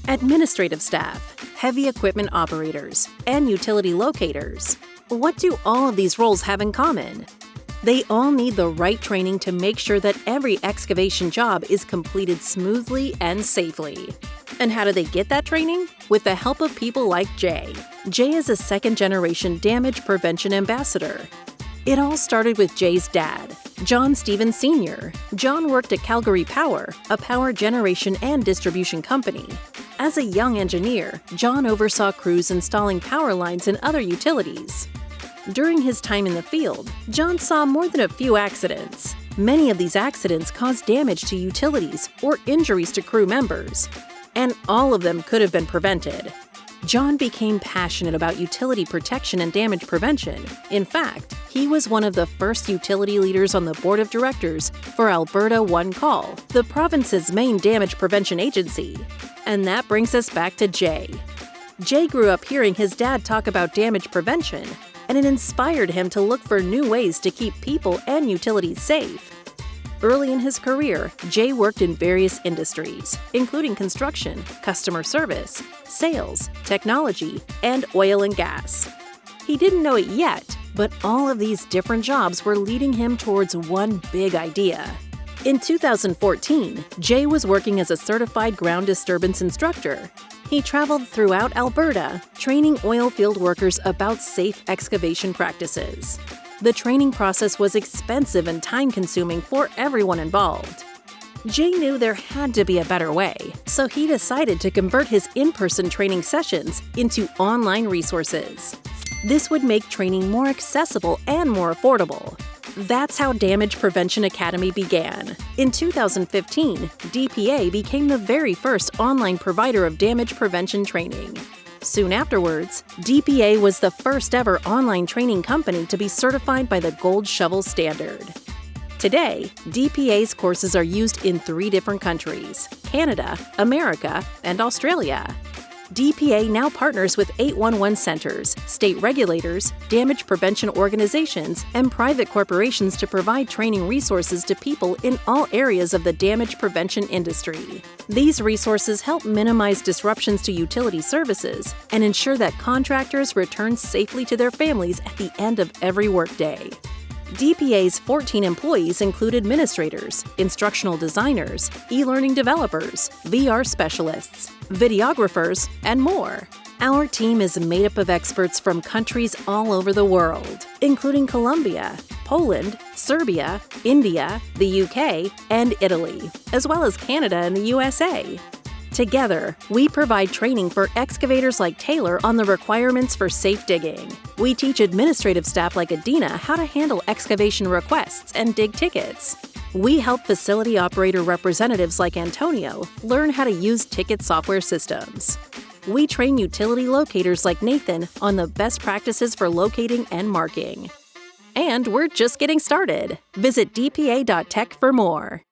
administrative staff, heavy equipment operators, and utility locators. What do all of these roles have in common? They all need the right training to make sure that every excavation job is completed smoothly and safely. And how do they get that training? With the help of people like Jay. Jay is a second-generation damage prevention ambassador. It all started with Jay's dad, John Stevens Sr. John worked at Calgary Power, a power generation and distribution company. As a young engineer, John oversaw crews installing power lines and other utilities. During his time in the field, John saw more than a few accidents. Many of these accidents caused damage to utilities or injuries to crew members, and all of them could have been prevented. John became passionate about utility protection and damage prevention. In fact, he was one of the first utility leaders on the board of directors for Alberta One Call, the province's main damage prevention agency. And that brings us back to Jay. Jay grew up hearing his dad talk about damage prevention, and it inspired him to look for new ways to keep people and utilities safe. Early in his career, Jay worked in various industries, including construction, customer service, sales, technology, and oil and gas. He didn't know it yet, but all of these different jobs were leading him towards one big idea. In 2014, Jay was working as a certified ground disturbance instructor. He traveled throughout Alberta, training oil field workers about safe excavation practices. The training process was expensive and time-consuming for everyone involved. Jay knew there had to be a better way, so he decided to convert his in-person training sessions into online resources. This would make training more accessible and more affordable. That's how Damage Prevention Academy began. In 2015, DPA became the very first online provider of damage prevention training. Soon afterwards, DPA was the first ever online training company to be certified by the Gold Shovel Standard. Today, DPA's courses are used in 3 different countries: Canada, America, and Australia. DPA now partners with 811 centers, state regulators, damage prevention organizations, and private corporations to provide training resources to people in all areas of the damage prevention industry. These resources help minimize disruptions to utility services and ensure that contractors return safely to their families at the end of every workday. DPA's 14 employees include administrators, instructional designers, e-learning developers, VR specialists, videographers, and more. Our team is made up of experts from countries all over the world, including Colombia, Poland, Serbia, India, the UK, and Italy, as well as Canada and the USA. Together, we provide training for excavators like Taylor on the requirements for safe digging. We teach administrative staff like Adina how to handle excavation requests and dig tickets. We help facility operator representatives like Antonio learn how to use ticket software systems. We train utility locators like Nathan on the best practices for locating and marking. And we're just getting started. Visit dpa.tech for more.